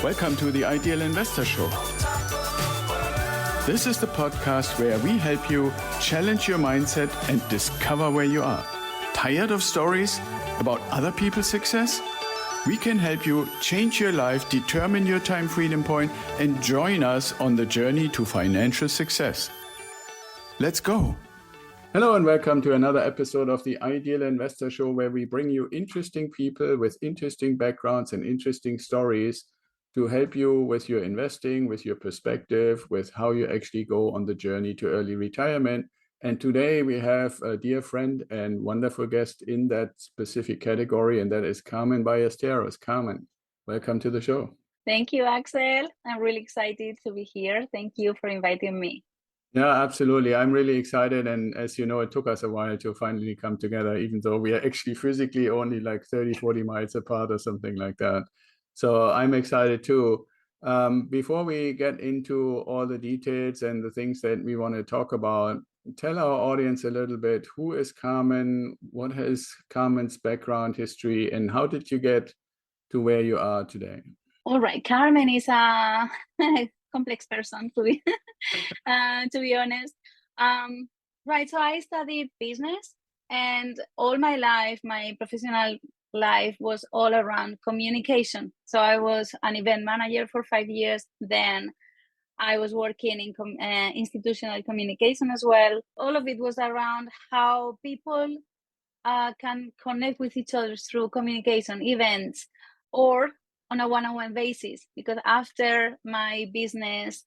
Welcome to the Ideal Investor Show. This is the podcast where we help you challenge your mindset and discover where you are. Tired of stories about other people's success? We can help you change your life, determine your time freedom point, and join us on the journey to financial success. Let's go. Hello and welcome to another episode of the Ideal Investor Show, where we bring you interesting people with interesting backgrounds and interesting stories to help you with your investing, with your perspective, with how you actually go on the journey to early retirement. And today we have a dear friend and wonderful guest in that specific category, and that is Carmen Ballesteros. Carmen, welcome to the show. Thank you, Axel. I'm really excited to be here. Thank you for inviting me. Yeah, absolutely. I'm really excited. And as you know, it took us a while to finally come together, even though we are actually physically only like 30, 40 miles apart or something like that. So I'm excited too. Before we get into all the details and the things that we want to talk about, tell our audience a little bit, who is Carmen? What is Carmen's background history? And how did you get to where you are today? All right. Carmen is a complex person, to be honest. Right. So I studied business, and all my life, my professional life was all around communication. So I was an event manager for 5 years. Then I was working in institutional communication as well. All of it was around how people can connect with each other through communication, events, or on a one-on-one basis. Because after my business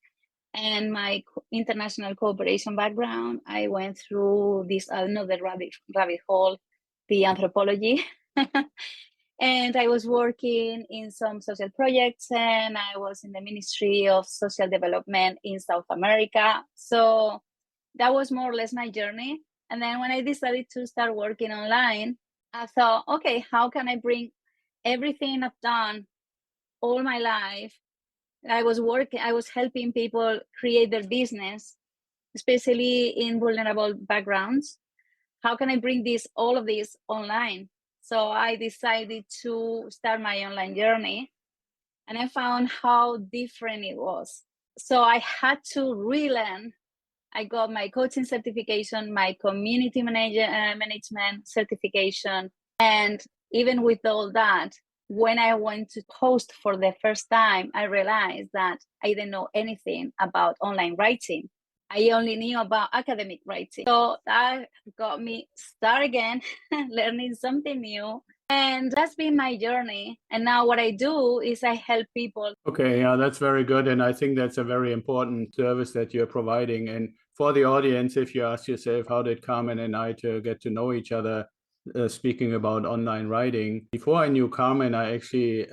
and my international cooperation background, I went through this another rabbit hole, the anthropology. And I was working in some social projects, and I was in the Ministry of Social Development in South America. So that was more or less my journey. And then when I decided to start working online, I thought, okay, how can I bring everything I've done all my life? I was helping people create their business, especially in vulnerable backgrounds. How can I bring all of this online? So I decided to start my online journey, and I found how different it was. So I had to relearn. I got my coaching certification, my community management certification. And even with all that, when I went to post for the first time, I realized that I didn't know anything about online writing. I only knew about academic writing. So that got me start again, learning something new. And that's been my journey. And now what I do is I help people. Okay, yeah, that's very good. And I think that's a very important service that you're providing. And for the audience, if you ask yourself, how did Carmen and I to get to know each other, speaking about online writing, before I knew Carmen, I actually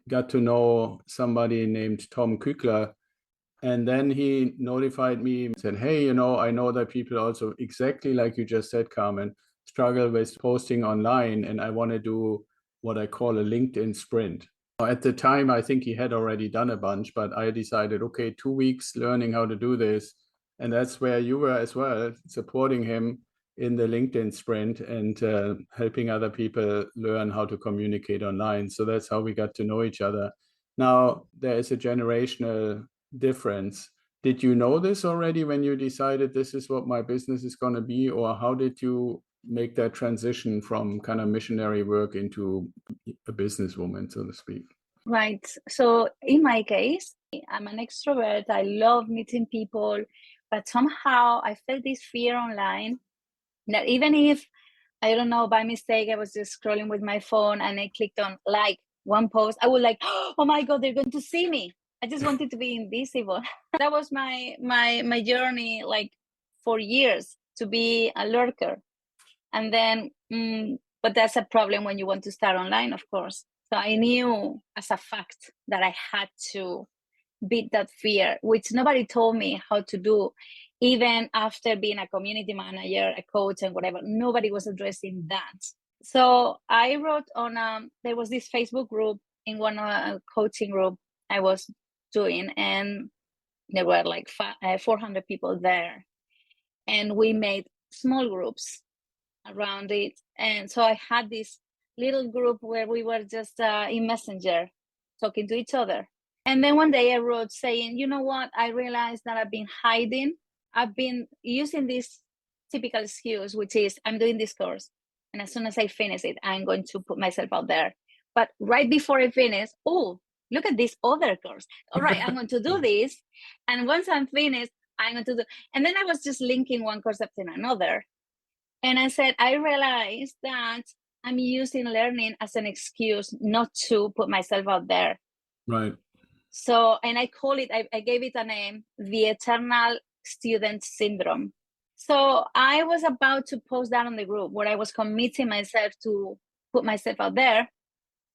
got to know somebody named Tom Kükler. And then he notified me and said, hey, I know that people also, exactly like you just said, Carmen, struggle with posting online, and I want to do what I call a LinkedIn sprint. At the time, I think he had already done a bunch, but I decided, okay, 2 weeks learning how to do this. And that's where you were as well, supporting him in the LinkedIn sprint and helping other people learn how to communicate online. So that's how we got to know each other. Now, there is a generational difference. Did you know this already when you decided this is what my business is going to be, or how did you make that transition from kind of missionary work into a businesswoman, so to speak? Right. So in my case, I'm an extrovert. I love meeting people, but somehow I felt this fear online that even if, I don't know, by mistake, I was just scrolling with my phone and I clicked on like one post, I would like, oh my God, they're going to see me. I just wanted to be invisible. That was my journey, like for years, to be a lurker. And then, but that's a problem when you want to start online, of course. So I knew as a fact that I had to beat that fear, which nobody told me how to do. Even after being a community manager, a coach, and whatever, nobody was addressing that. So I wrote on, there was this Facebook group in one coaching group I was doing, and there were like 400 people there. And we made small groups around it. And so I had this little group where we were just in Messenger. talking to each other. And then one day I wrote saying, you know what? I realized that I've been hiding. I've been using this typical excuse, which is I'm doing this course. And as soon as I finish it, I'm going to put myself out there. But right before I finish, oh, look at this other course. All right, I'm going to do this. And once I'm finished, I'm going to do. And then I was just linking one course after another. And I said, I realized that I'm using learning as an excuse not to put myself out there. Right. So, and I call it, I gave it a name, the eternal student syndrome. So I was about to post that on the group where I was committing myself to put myself out there.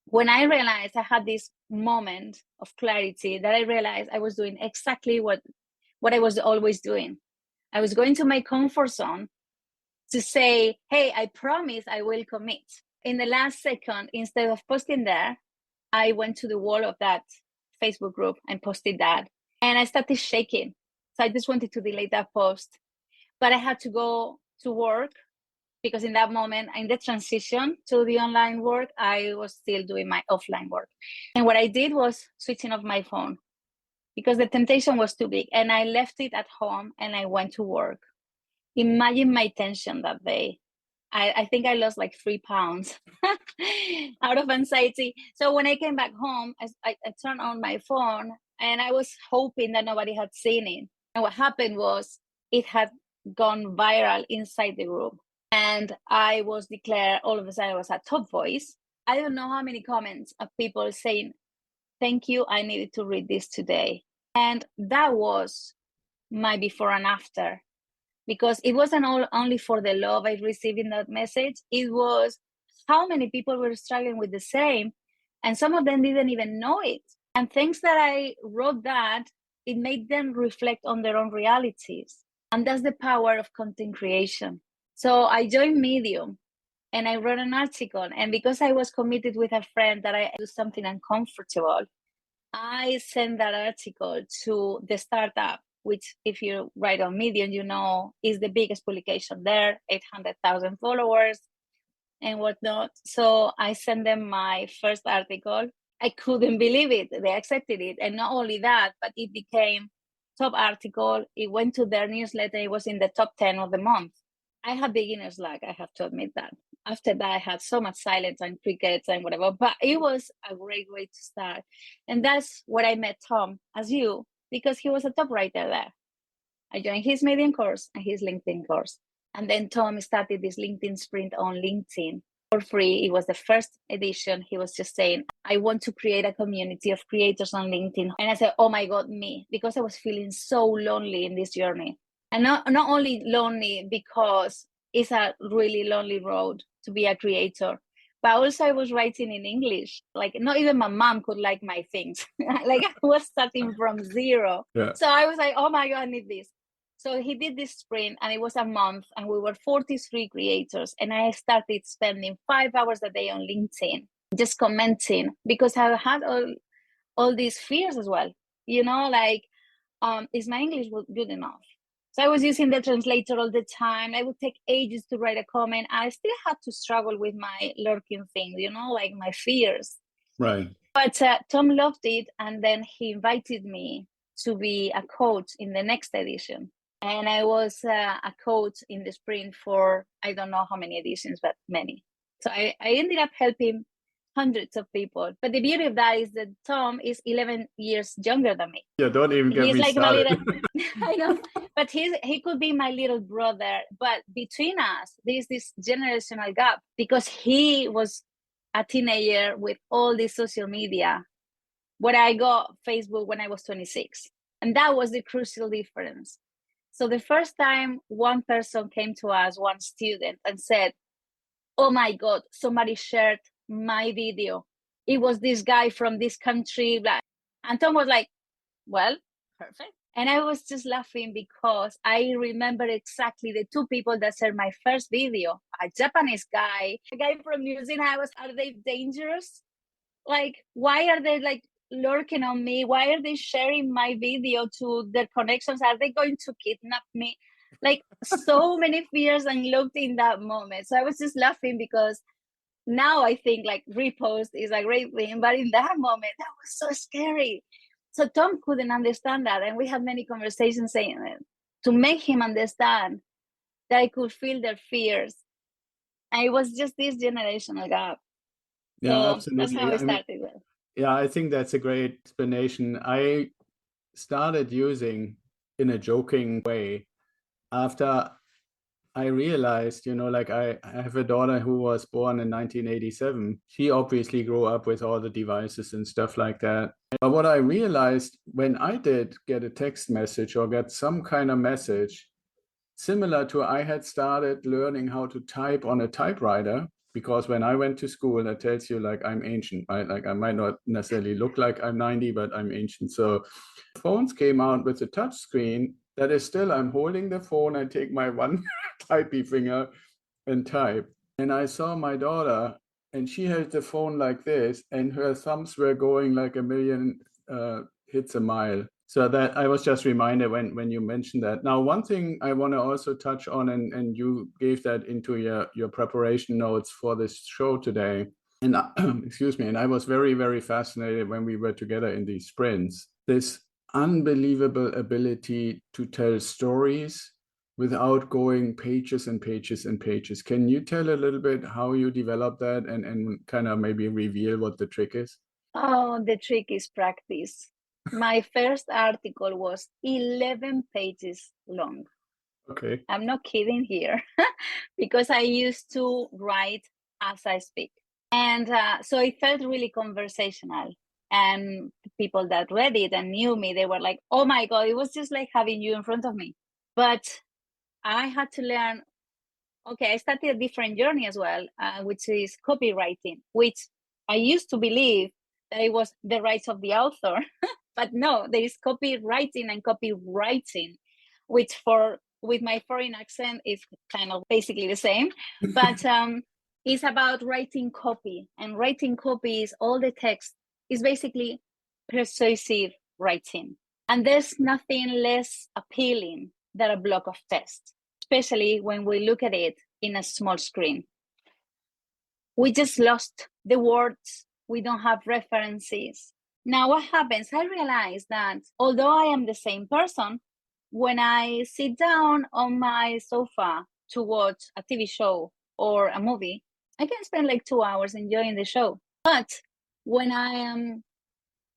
When I realized I had this moment of clarity that I realized I was doing exactly what I was always doing. I was going to my comfort zone to say, hey, I promise I will commit. In the last second, instead of posting there, I went to the wall of that Facebook group and posted that. And I started shaking. So I just wanted to delete that post. But I had to go to work because in that moment, in the transition to the online work, I was still doing my offline work. And what I did was switching off my phone because the temptation was too big. And I left it at home and I went to work. Imagine my tension that day. I think I lost like 3 pounds out of anxiety. So when I came back home, I turned on my phone and I was hoping that nobody had seen it. And what happened was it had gone viral inside the group. And I was declared, all of a sudden I was a top voice. I don't know how many comments of people saying, thank you, I needed to read this today. And that was my before and after. Because it wasn't only for the love I received in that message, it was how many people were struggling with the same, and some of them didn't even know it. And thanks that I wrote that, it made them reflect on their own realities. And that's the power of content creation. So I joined Medium and I wrote an article. And because I was committed with a friend that I do something uncomfortable, I sent that article to the startup, which if you write on Medium, you know, is the biggest publication there, 800,000 followers and whatnot. So I sent them my first article. I couldn't believe it. They accepted it. And not only that, but it became top article. It went to their newsletter. It was in the top 10 of the month. I had beginner's luck, I have to admit that. After that, I had so much silence and crickets and whatever, but it was a great way to start. And that's where I met Tom, as you, because he was a top writer there. I joined his Medium course and his LinkedIn course. And then Tom started this LinkedIn sprint on LinkedIn for free. It was the first edition. He was just saying, I want to create a community of creators on LinkedIn. And I said, oh my God, me, because I was feeling so lonely in this journey. And not only lonely because it's a really lonely road to be a creator, but also I was writing in English. Like not even my mom could like my things. Like I was starting from zero. Yeah. So I was like, oh my God, I need this. So he did this sprint and it was a month and we were 43 creators. And I started spending 5 hours a day on LinkedIn, just commenting because I had all these fears as well. You know, like, is my English good enough? So I was using the translator all the time. I would take ages to write a comment. I still had to struggle with my lurking things, you know, like my fears. Right. But Tom loved it. And then he invited me to be a coach in the next edition. And I was a coach in the sprint for, I don't know how many editions, but many. So I ended up helping hundreds of people. But the beauty of that is that Tom is 11 years younger than me. Yeah, don't even get He's me like started. my little, I know, but he could be my little brother. But between us, there's this generational gap because he was a teenager with all this social media, where I got Facebook when I was 26. And that was the crucial difference. So the first time one person came to us, one student, and said, oh my God, somebody shared my video. It was this guy from this country. And Tom was like, well, perfect. And I was just laughing because I remember exactly the two people that shared my first video, a Japanese guy, a guy from New Zealand. Are they dangerous? Like, why are they like lurking on me? Why are they sharing my video to their connections? Are they going to kidnap me? Like so many fears and looked in that moment. So I was just laughing because now I think like repost is a great thing, but in that moment, that was so scary. So Tom couldn't understand that. And we had many conversations saying to make him understand that I could feel their fears. And it was just this generational gap. Yeah, So absolutely. that's how I I mean, started with. yeah, I think that's a great explanation. I started using in a joking way after I realized, like I have a daughter who was born in 1987. She obviously grew up with all the devices and stuff like that. But what I realized when I did get a text message or get some kind of message, similar to I had started learning how to type on a typewriter, because when I went to school, that tells you like I'm ancient, right? Like I might not necessarily look like I'm 90, but I'm ancient. So phones came out with a touch screen that is still, I'm holding the phone, I take my one typey finger and type. And I saw my daughter and she held the phone like this and her thumbs were going like a million hits a mile. So that I was just reminded when you mentioned that. Now, one thing I want to also touch on, and you gave that into your preparation notes for this show today. And excuse me, and I was very, very fascinated when we were together in these sprints. This unbelievable ability to tell stories without going pages and pages and pages. Can you tell a little bit how you developed that and kind of maybe reveal what the trick is? Oh, the trick is practice. My first article was 11 pages long. Okay. I'm not kidding here because I used to write as I speak. And so it felt really conversational. And people that read it and knew me, they were like, oh my God, it was just like having you in front of me. But I had to learn, okay, I started a different journey as well, which is copywriting, which I used to believe that it was the rights of the author. But no, there is copywriting and copywriting, which with my foreign accent is kind of basically the same. But it's about writing copy, and writing copy is all the text is basically persuasive writing. And there's nothing less appealing than a block of text, especially when we look at it in a small screen. We just lost the words. We don't have references. Now, what happens? I realize that although I am the same person, when I sit down on my sofa to watch a TV show or a movie, I can spend like 2 hours enjoying the show. But when I am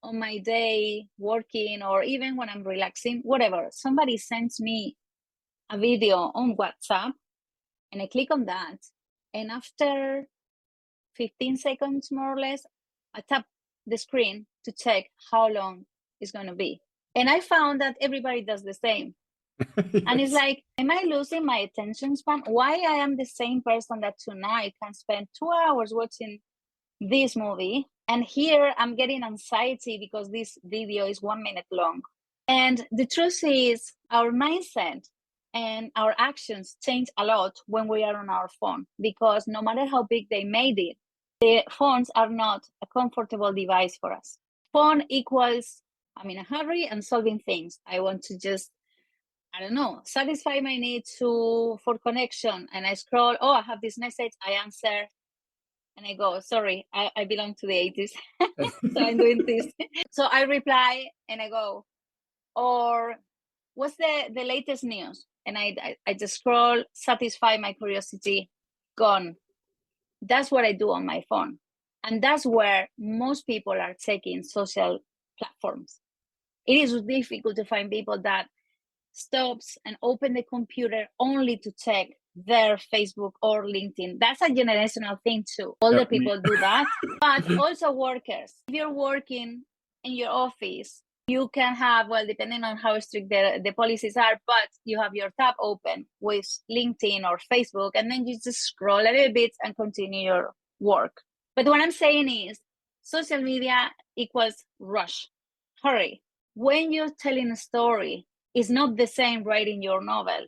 on my day working, or even when I'm relaxing, whatever, somebody sends me a video on WhatsApp and I click on that. And after 15 seconds, more or less, I tap the screen to check how long it's going to be. And I found that everybody does the same. Yes. And it's like, am I losing my attention span? Why I am the same person that tonight can spend 2 hours watching this movie, and here I'm getting anxiety because this video is 1 minute long. And the truth is, our mindset and our actions change a lot when we are on our phone, because no matter how big they made it, the phones are not a comfortable device for us. Phone equals, I'm in a hurry and solving things. I want to just, I don't know, satisfy my need for connection. And I scroll, oh, I have this message, I answer, and I go, sorry, I belong to the 80s. So I'm doing this. So I reply and I go, or what's the latest news? And I just scroll, satisfy my curiosity, gone. That's what I do on my phone. And that's where most people are checking social platforms. It is difficult to find people that stops and open the computer only to check their Facebook or LinkedIn. That's a generational thing too. Older people do that, but also workers. If you're working in your office, you can have, well, depending on how strict the policies are, but you have your tab open with LinkedIn or Facebook, and then you just scroll a little bit and continue your work. But what I'm saying is social media equals rush, hurry. When you're telling a story, it's not the same writing your novel.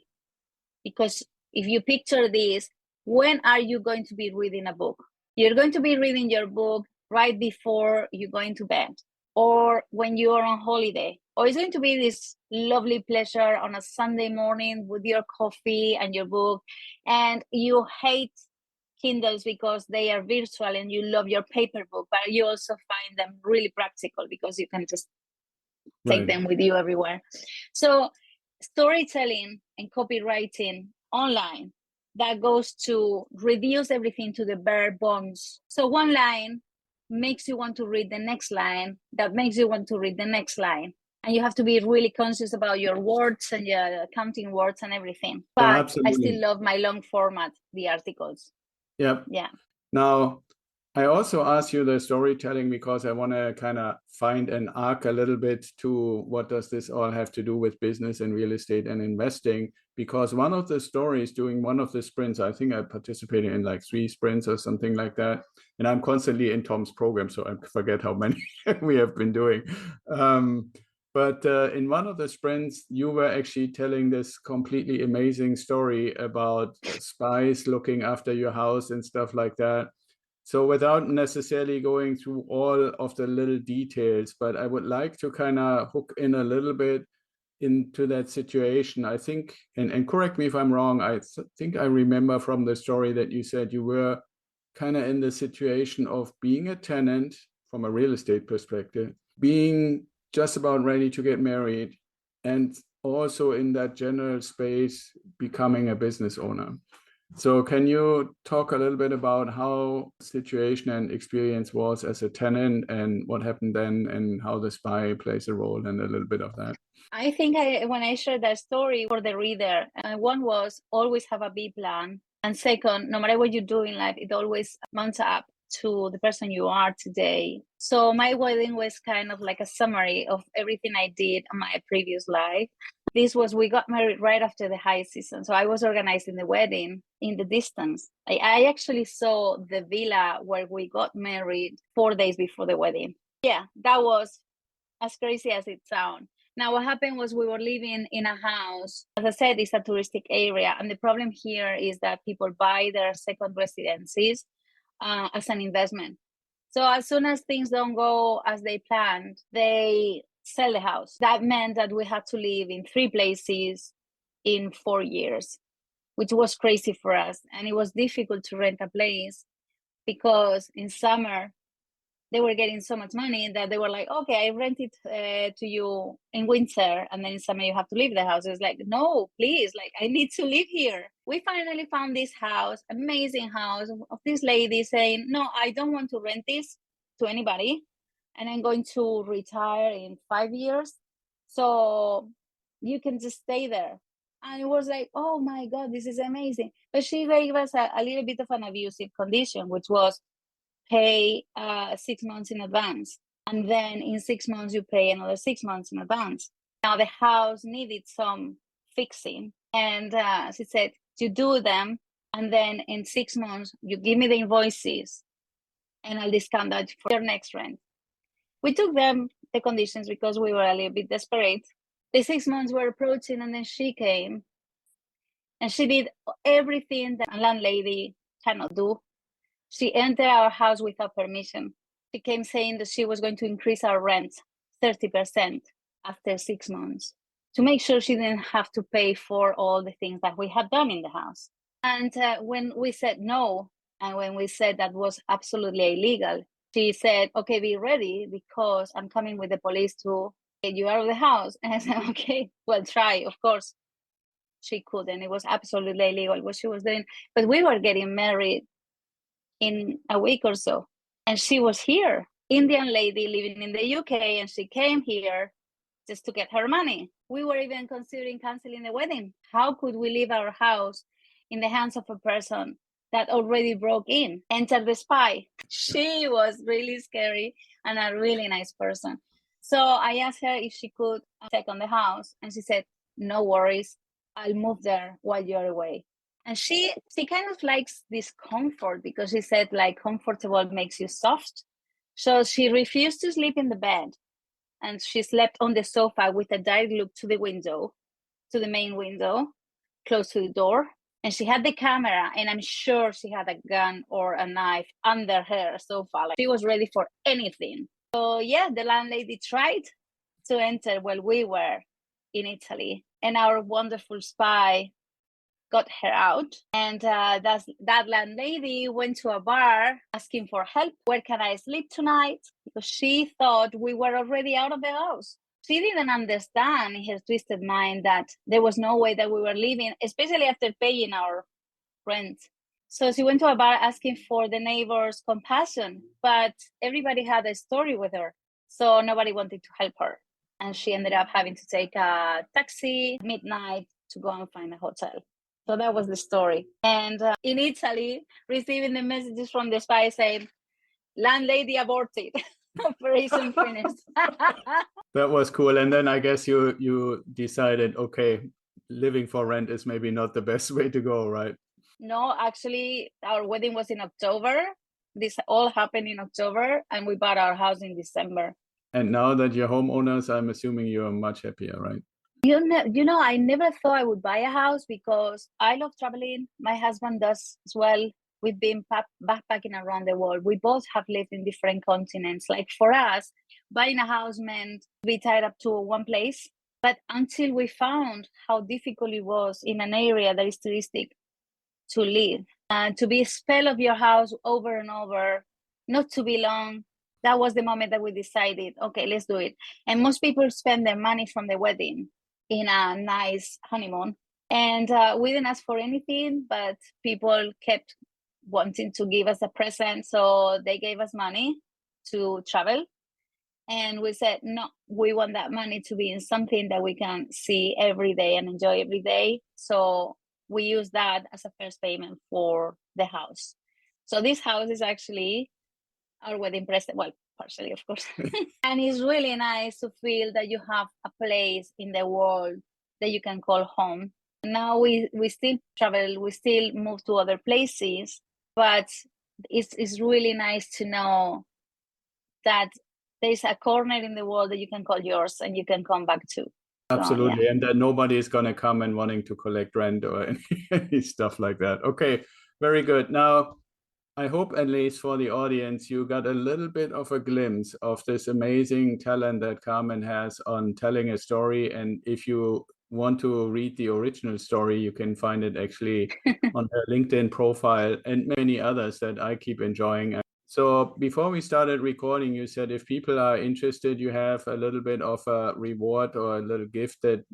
Because if you picture this, when are you going to be reading a book? You're going to be reading your book right before you're going to bed, or when you're on holiday, or it's going to be this lovely pleasure on a Sunday morning with your coffee and your book, and you hate Kindles because they are virtual and you love your paper book, but you also find them really practical because you can just take them with you everywhere. So storytelling and copywriting online, that goes to reduce everything to the bare bones. So one line makes you want to read the next line, that makes you want to read the next line. And you have to be really conscious about your words and your counting words and everything. But I still love my long format, the articles. Yep. Yeah. Now, I also asked you the storytelling because I want to kind of find an arc a little bit to what does this all have to do with business and real estate and investing. Because one of the stories during one of the sprints, I think I participated in like 3 sprints or something like that. And I'm constantly in Tom's program, so I forget how many we have been doing. But in one of the sprints, you were actually telling this completely amazing story about spies looking after your house and stuff like that. So without necessarily going through all of the little details, but I would like to kind of hook in a little bit into that situation. I think, and correct me if I'm wrong, I think I remember from the story that you said you were kind of in the situation of being a tenant from a real estate perspective, being just about ready to get married, and also in that general space, becoming a business owner. So can you talk a little bit about how situation and experience was as a tenant and what happened then and how the spy plays a role and a little bit of that? I think when I shared that story for the reader, one was always have a B plan. And second, no matter what you do in life, it always mounts up to the person you are today. So my wedding was kind of like a summary of everything I did in my previous life. We got married right after the high season. So I was organizing the wedding in the distance. I actually saw the villa where we got married 4 days before the wedding. Yeah, that was as crazy as it sounds. Now, what happened was we were living in a house. As I said, it's a touristic area. And the problem here is that people buy their second residencies as an investment. So as soon as things don't go as they planned, they sell the house. That meant that we had to live in 3 places in 4 years, which was crazy for us. And it was difficult to rent a place because in summer, they were getting so much money that they were like, okay, I rent it to you in winter, and then in summer you have to leave the house. It's like, no, please, like I need to live here. We finally found this house, amazing house of this lady saying, no, I don't want to rent this to anybody, and I'm going to retire in 5 years. So you can just stay there. And it was like, oh my God, this is amazing. But she gave us a little bit of an abusive condition, which was pay 6 months in advance. And then in 6 months, you pay another 6 months in advance. Now the house needed some fixing. And she said, you do them. And then in 6 months, you give me the invoices and I'll discount that for your next rent. We took them, the conditions, because we were a little bit desperate. The 6 months were approaching, and then she came and she did everything that a landlady cannot do. She entered our house without permission. She came saying that she was going to increase our rent 30% after 6 months to make sure she didn't have to pay for all the things that we had done in the house. And when we said no, and when we said that was absolutely illegal, she said, okay, be ready because I'm coming with the police to get you out of the house. And I said, okay, well, try, of course. She couldn't. It was absolutely illegal what she was doing. But we were getting married in a week or so. And she was here, Indian lady living in the UK, and she came here just to get her money. We were even considering canceling the wedding. How could we leave our house in the hands of a person that already broke in, entered the spy? She was really scary and a really nice person. So I asked her if she could check on the house, and she said, no worries, I'll move there while you're away. And she kind of likes this comfort because she said like comfortable makes you soft. So she refused to sleep in the bed, and she slept on the sofa with a direct look to the window, to the main window, close to the door. And she had the camera, and I'm sure she had a gun or a knife under her sofa. Like she was ready for anything. So yeah, the landlady tried to enter while we were in Italy. And our wonderful spy got her out. And that landlady went to a bar asking for help. Where can I sleep tonight? Because she thought we were already out of the house. She didn't understand in her twisted mind that there was no way that we were leaving, especially after paying our rent. So she went to a bar asking for the neighbors' compassion, but everybody had a story with her. So nobody wanted to help her. And she ended up having to take a taxi midnight to go and find a hotel. So that was the story. And in Italy, receiving the messages from the spy saying, landlady aborted, operation finished. That was cool. And then I guess you decided, okay, living for rent is maybe not the best way to go, right? No, actually, our wedding was in October. This all happened in October, and we bought our house in December. And now that you're homeowners, I'm assuming you're much happier, right? I never thought I would buy a house because I love traveling. My husband does as well. We've been backpacking around the world. We both have lived in different continents. Like for us, buying a house meant be tied up to one place. But until we found how difficult it was in an area that is touristic to live, to be spell of your house over and over, not to be long, that was the moment that we decided, okay, let's do it. And most people spend their money from the wedding in a nice honeymoon. And we didn't ask for anything, but people kept wanting to give us a present. So they gave us money to travel. And we said, no, we want that money to be in something that we can see every day and enjoy every day. So we use that as a first payment for the house. So this house is actually our wedding present. Well, partially, of course. And it's really nice to feel that you have a place in the world that you can call home. Now we still travel, we still move to other places, but it's really nice to know that there's a corner in the world that you can call yours and you can come back to. Absolutely. So, yeah. And that nobody is going to come and wanting to collect rent or any stuff like that. Okay, very good. Now, I hope at least for the audience, you got a little bit of a glimpse of this amazing talent that Carmen has on telling a story. And if you want to read the original story, you can find it actually on her LinkedIn profile and many others that I keep enjoying. So before we started recording, you said if people are interested, you have a little bit of a reward or a little gift that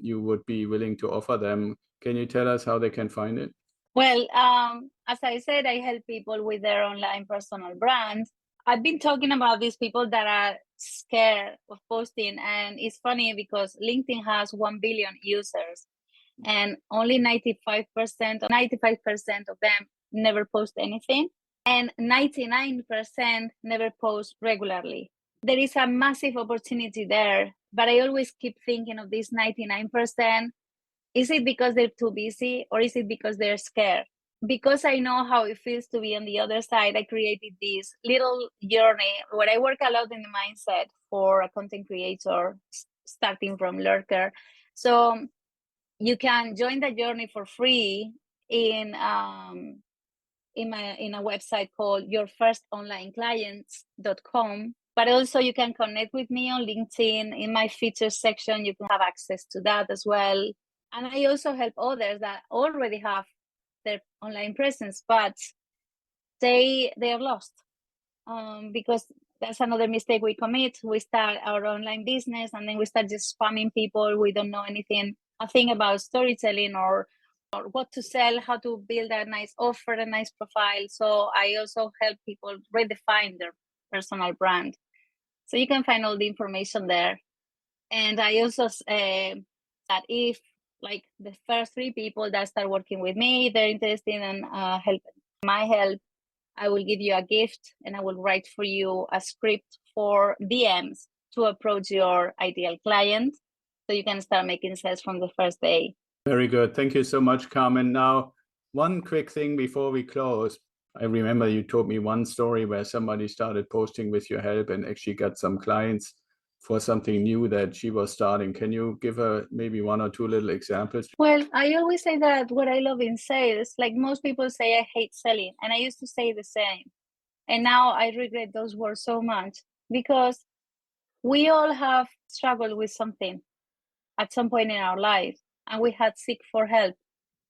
you would be willing to offer them. Can you tell us how they can find it? Well, as I said, I help people with their online personal brands. I've been talking about these people that are scared of posting. And it's funny because LinkedIn has 1 billion users and only 95% of them never post anything. And 99% never post regularly. There is a massive opportunity there, but I always keep thinking of this 99%. Is it because they're too busy or is it because they're scared? Because I know how it feels to be on the other side, I created this little journey where I work a lot in the mindset for a content creator, starting from lurker. So you can join the journey for free in a website called yourfirstonlineclients.com. But also you can connect with me on LinkedIn. In my features section, you can have access to that as well. And I also help others that already have their online presence, but they are lost because that's another mistake we commit. We start our online business and then we start just spamming people. We don't know anything, a thing about storytelling or what to sell, how to build a nice offer, a nice profile. So I also help people redefine their personal brand. So you can find all the information there. And I also that if like the first 3 people that start working with me, they're interested in my help, I will give you a gift and I will write for you a script for DMs to approach your ideal client so you can start making sales from the first day. Very good. Thank you so much, Carmen. Now, one quick thing before we close. I remember you told me one story where somebody started posting with your help and actually got some clients for something new that she was starting. Can you give her maybe 1 or 2 little examples? Well, I always say that what I love in sales, like most people say I hate selling, and I used to say the same. And now I regret those words so much because we all have struggled with something at some point in our life and we had seek for help.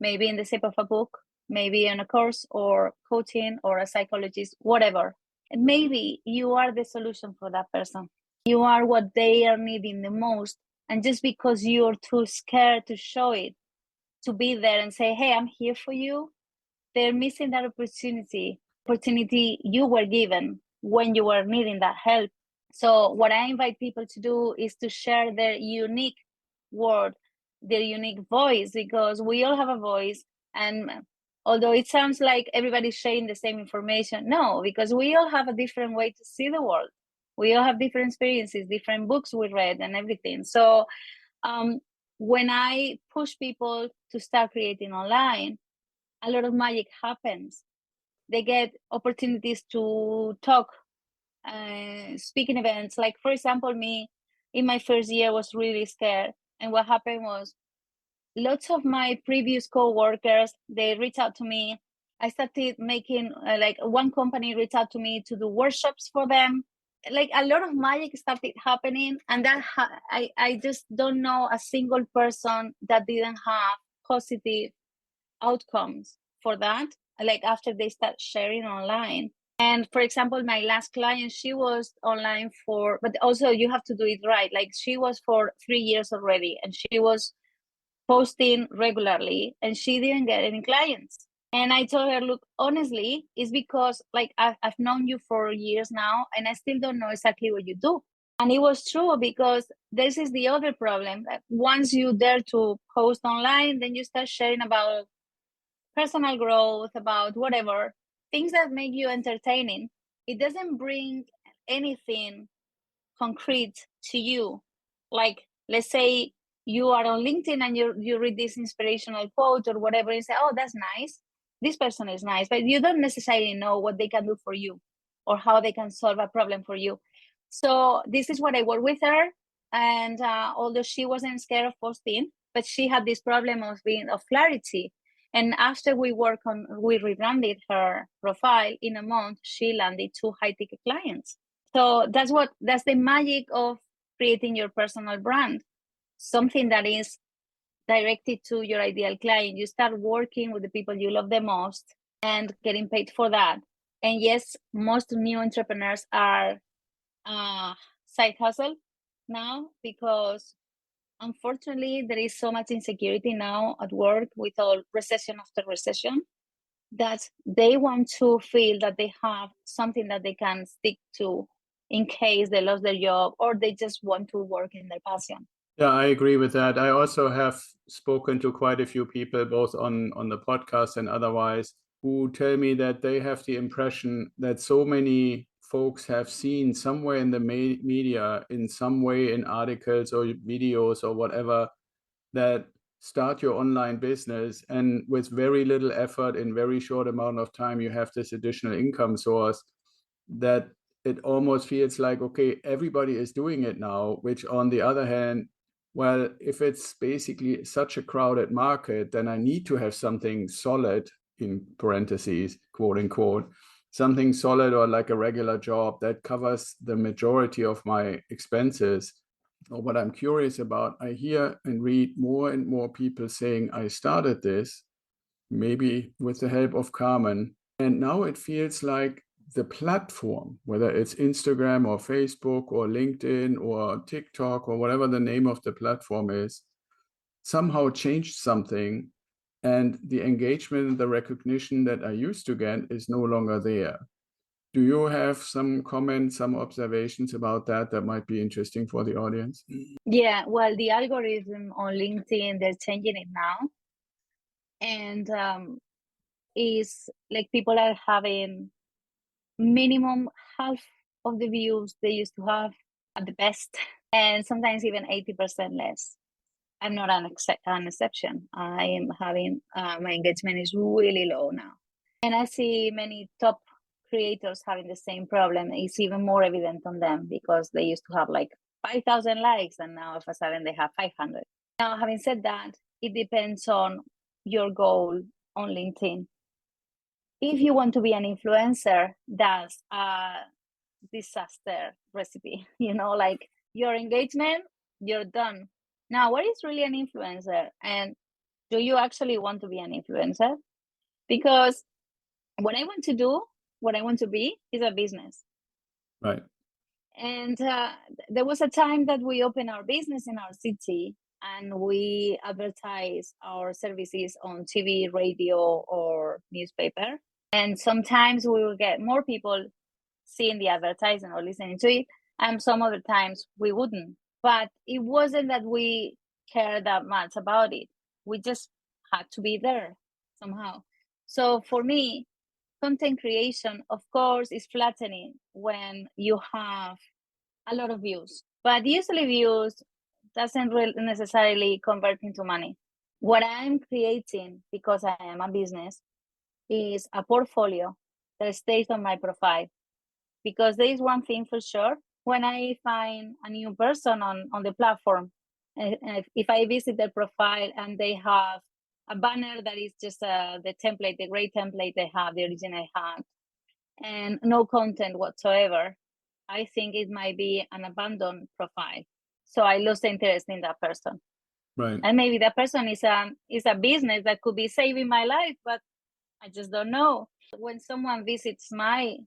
maybe in the shape of a book, maybe in a course or coaching or a psychologist, whatever. And maybe you are the solution for that person. You are what they are needing the most. And just because you're too scared to show it, to be there and say, hey, I'm here for you, they're missing that opportunity you were given when you were needing that help. So what I invite people to do is to share their unique word, their unique voice, because we all have a voice. And although it sounds like everybody's sharing the same information, no, because we all have a different way to see the world. We all have different experiences, different books we read and everything. So when I push people to start creating online, a lot of magic happens. They get opportunities to talk, speaking events. Like, for example, me in my first year was really scared. And what happened was lots of my previous co-workers, they reached out to me. I started making, like one company reached out to me to do workshops for them. Like a lot of magic started happening. And that I just don't know a single person that didn't have positive outcomes for that, like after they start sharing online. And for example, my last client, she was online but also you have to do it right. Like she was for 3 years already, and she was posting regularly, and she didn't get any clients. And I told her, look, honestly, it's because like I've known you for years now, and I still don't know exactly what you do. And it was true, because this is the other problem. That once you dare to post online, then you start sharing about personal growth, about whatever, things that make you entertaining. It doesn't bring anything concrete to you. Like, let's say you are on LinkedIn and you read this inspirational quote or whatever, and say, oh, that's nice. This person is nice, but you don't necessarily know what they can do for you or how they can solve a problem for you. So this is what I work with her. And although she wasn't scared of posting, but she had this problem of clarity. And after we rebranded her profile, in a month, she landed 2 high-ticket clients. So that's the magic of creating your personal brand, something that is directed to your ideal client. You start working with the people you love the most and getting paid for that. And yes, most new entrepreneurs are side hustle now, because unfortunately there is so much insecurity now at work with all recession after recession, that they want to feel that they have something that they can stick to in case they lost their job, or they just want to work in their passion. Yeah, I agree with that. I also have spoken to quite a few people, both on the podcast and otherwise, who tell me that they have the impression that so many folks have seen somewhere in the media, in some way, in articles or videos or whatever, that start your online business, and with very little effort in very short amount of time, you have this additional income source, that it almost feels like, okay, everybody is doing it now, which on the other hand, well, if it's basically such a crowded market, then I need to have something solid, in parentheses, quote unquote, something solid, or like a regular job that covers the majority of my expenses. Or what I'm curious about, I hear and read more and more people saying, I started this, maybe with the help of Carmen, and now it feels like the platform, whether it's Instagram or Facebook or LinkedIn or TikTok or whatever the name of the platform is, somehow changed something, and the engagement and the recognition that I used to get is no longer there. Do you have some comments, some observations about that might be interesting for the audience? Yeah, well, the algorithm on LinkedIn, they're changing it now. And is like people are having minimum half of the views they used to have at the best, and sometimes even 80% less. I'm not an exception. I am having my engagement is really low now, and I see many top creators having the same problem. It's even more evident on them, because they used to have like 5,000 likes, and now all of a sudden they have 500. Now, having said that, it depends on your goal on LinkedIn. If you want to be an influencer, that's a disaster recipe. Like your engagement, you're done. Now, what is really an influencer? And do you actually want to be an influencer? Because what I want to do, what I want to be is a business. Right. And there was a time that we opened our business in our city and we advertise our services on TV, radio, or newspaper. And sometimes we will get more people seeing the advertising or listening to it, and some other times we wouldn't. But it wasn't that we cared that much about it. We just had to be there somehow. So for me, content creation, of course, is flattening when you have a lot of views, but usually views doesn't necessarily convert into money. What I'm creating, because I am a business, is a portfolio that stays on my profile. Because there is one thing for sure, when I find a new person on the platform, if I visit their profile and they have a banner that is just the template, the great template they have, the original had, and no content whatsoever, I think it might be an abandoned profile. So I lost interest in that person. Right. And maybe that person is a business that could be saving my life, but I just don't know. When someone visits my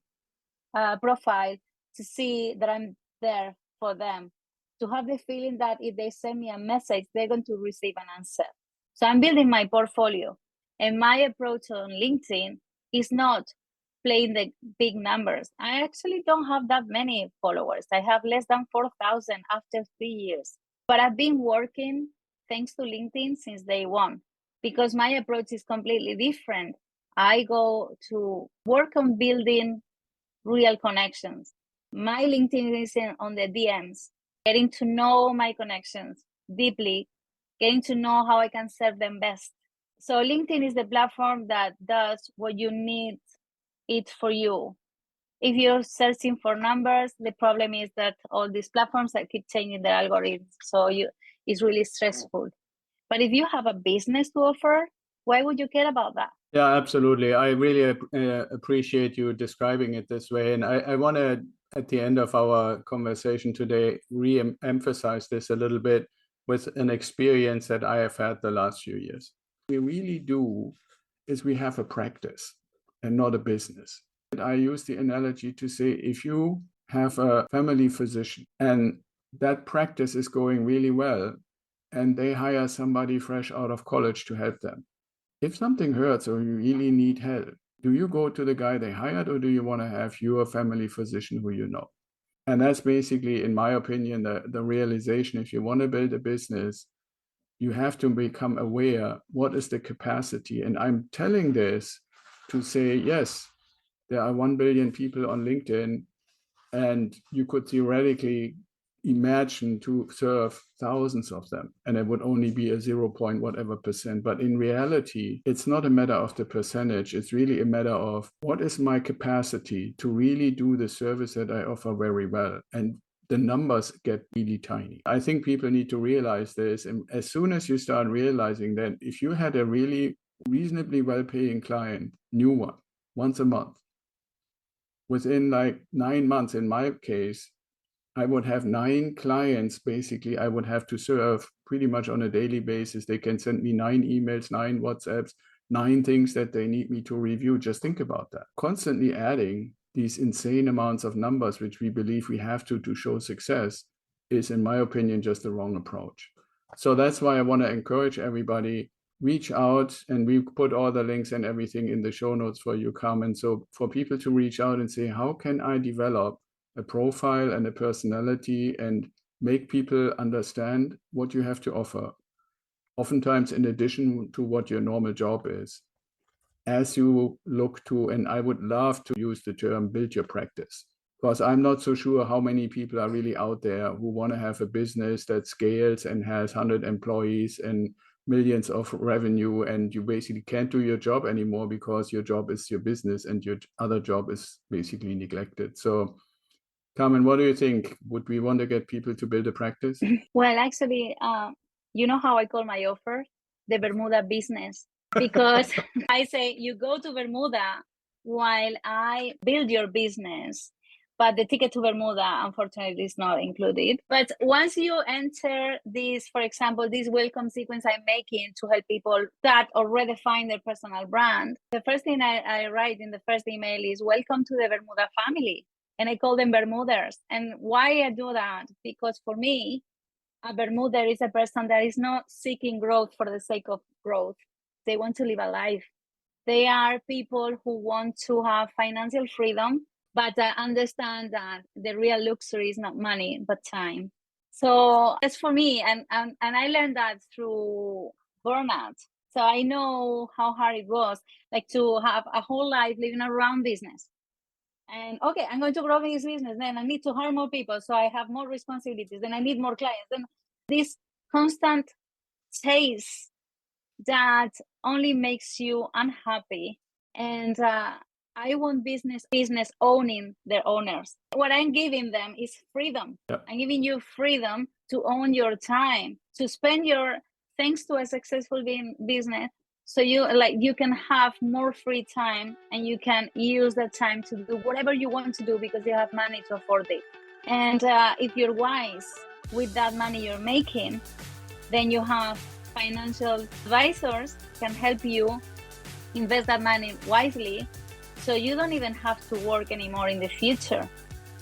profile to see that I'm there for them, to have the feeling that if they send me a message, they're going to receive an answer. So I'm building my portfolio. And my approach on LinkedIn is not playing the big numbers. I actually don't have that many followers. I have less than 4,000 after 3 years. But I've been working thanks to LinkedIn since day one, because my approach is completely different. I go to work on building real connections. My LinkedIn is on the DMs, getting to know my connections deeply, getting to know how I can serve them best. So LinkedIn is the platform that does what you need it for you. If you're searching for numbers, the problem is that all these platforms that keep changing their algorithms, so it's really stressful. But if you have a business to offer, why would you care about that? Yeah, absolutely. I really appreciate you describing it this way. And I want to, at the end of our conversation today, re-emphasize this a little bit with an experience that I have had the last few years. What we really do is we have a practice and not a business. And I use the analogy to say, if you have a family physician and that practice is going really well, and they hire somebody fresh out of college to help them, if something hurts or you really need help, do you go to the guy they hired, or do you want to have your family physician who you know? And that's basically, in my opinion, the realization. If you want to build a business, you have to become aware, what is the capacity? And I'm telling this to say, yes, there are 1 billion people on LinkedIn, and you could theoretically imagine to serve thousands of them, and it would only be a 0. whatever percent. But in reality, it's not a matter of the percentage. It's really a matter of what is my capacity to really do the service that I offer very well. And the numbers get really tiny. I think people need to realize this. And as soon as you start realizing that, if you had a really reasonably well-paying client, new one, once a month, within like 9 months, in my case, I would have 9 clients. Basically, I would have to serve pretty much on a daily basis. They can send me 9 emails, 9 WhatsApps, 9 things that they need me to review. Just think about that. Constantly adding these insane amounts of numbers, which we believe we have to show success, is, in my opinion, just the wrong approach. So that's why I want to encourage everybody, reach out, and we put all the links and everything in the show notes for you, Carmen. So for people to reach out and say, how can I develop a profile and a personality and make people understand what you have to offer, oftentimes in addition to what your normal job is, as you look to, and I would love to use the term, build your practice, because I'm not so sure how many people are really out there who want to have a business that scales and has 100 employees and millions of revenue, and you basically can't do your job anymore because your job is your business and your other job is basically neglected. So Carmen, what do you think? Would we want to get people to build a practice? Well, actually, you know how I call my offer? The Bermuda business. Because I say, you go to Bermuda while I build your business. but the ticket to Bermuda, unfortunately, is not included. But once you enter this, for example, this welcome sequence I'm making to help people that already find their personal brand, the first thing I write in the first email is welcome to the Bermuda family. And I call them Bermuders. And why I do that? Because for me, a Bermuder is a person that is not seeking growth for the sake of growth. They want to live a life. They are people who want to have financial freedom, but understand that the real luxury is not money, but time. So that's for me. And I learned that through burnout. So I know how hard it was, like to have a whole life living around business. And okay, I'm going to grow this business. Then I need to hire more people. So I have more responsibilities. Then I need more clients. Then this constant chase that only makes you unhappy. And I want business owning their owners. What I'm giving them is freedom. Yep. I'm giving you freedom to own your time, to spend your, thanks to a successful business, so you can have more free time and you can use that time to do whatever you want to do because you have money to afford it. And if you're wise with that money you're making, then you have financial advisors can help you invest that money wisely, so you don't even have to work anymore in the future.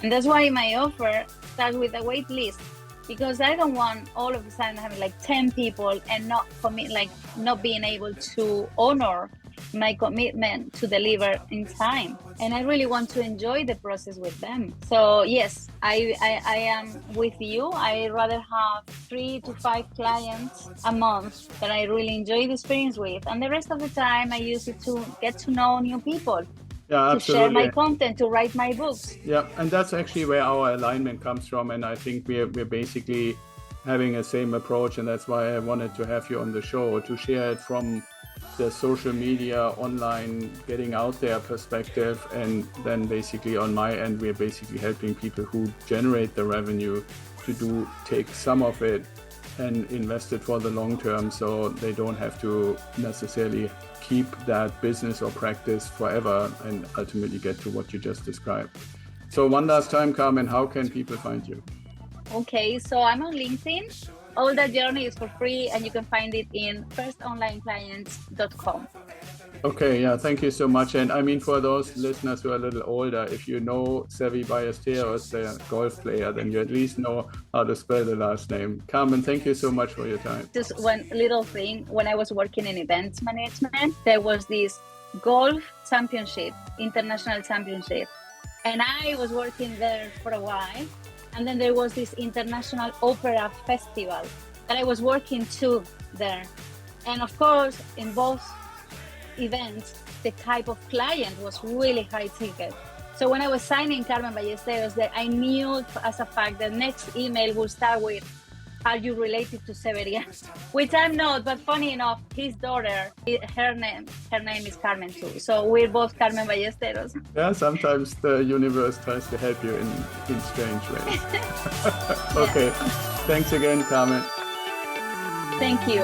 And that's why my offer starts with a wait list, because I don't want all of a sudden having like 10 people and not being able to honor my commitment to deliver in time. And I really want to enjoy the process with them. So yes, I am with you. I rather have 3 to 5 clients a month that I really enjoy the experience with. And the rest of the time I use it to get to know new people. Yeah, to share my content, to write my books. Yeah, and that's actually where our alignment comes from. And I think we're basically having the same approach. And that's why I wanted to have you on the show, to share it from the social media, online, getting out there perspective. And then basically on my end, we're basically helping people who generate the revenue to take some of it and invest it for the long term, so they don't have to necessarily keep that business or practice forever and ultimately get to what you just described. So one last time, Carmen, how can people find you? Okay, so I'm on LinkedIn. All that journey is for free, and you can find it in firstonlineclients.com. Okay, yeah, thank you so much. And I mean, for those listeners who are a little older, if you know Carmen Ballesteros, the golf player, then you at least know how to spell the last name. Carmen, thank you so much for your time. Just one little thing. When I was working in events management, there was this golf championship, international championship. And I was working there for a while. And then there was this international opera festival that I was working to there. And of course, in both events, the type of client was really high ticket. So when I was signing Carmen Ballesteros, that I knew as a fact the next email would start with, "Are you related to Severian?" Which I'm not, but funny enough, his daughter, her name is Carmen too. So we're both Carmen Ballesteros. Yeah, sometimes the universe tries to help you in strange ways. Okay, Thanks again, Carmen. Thank you.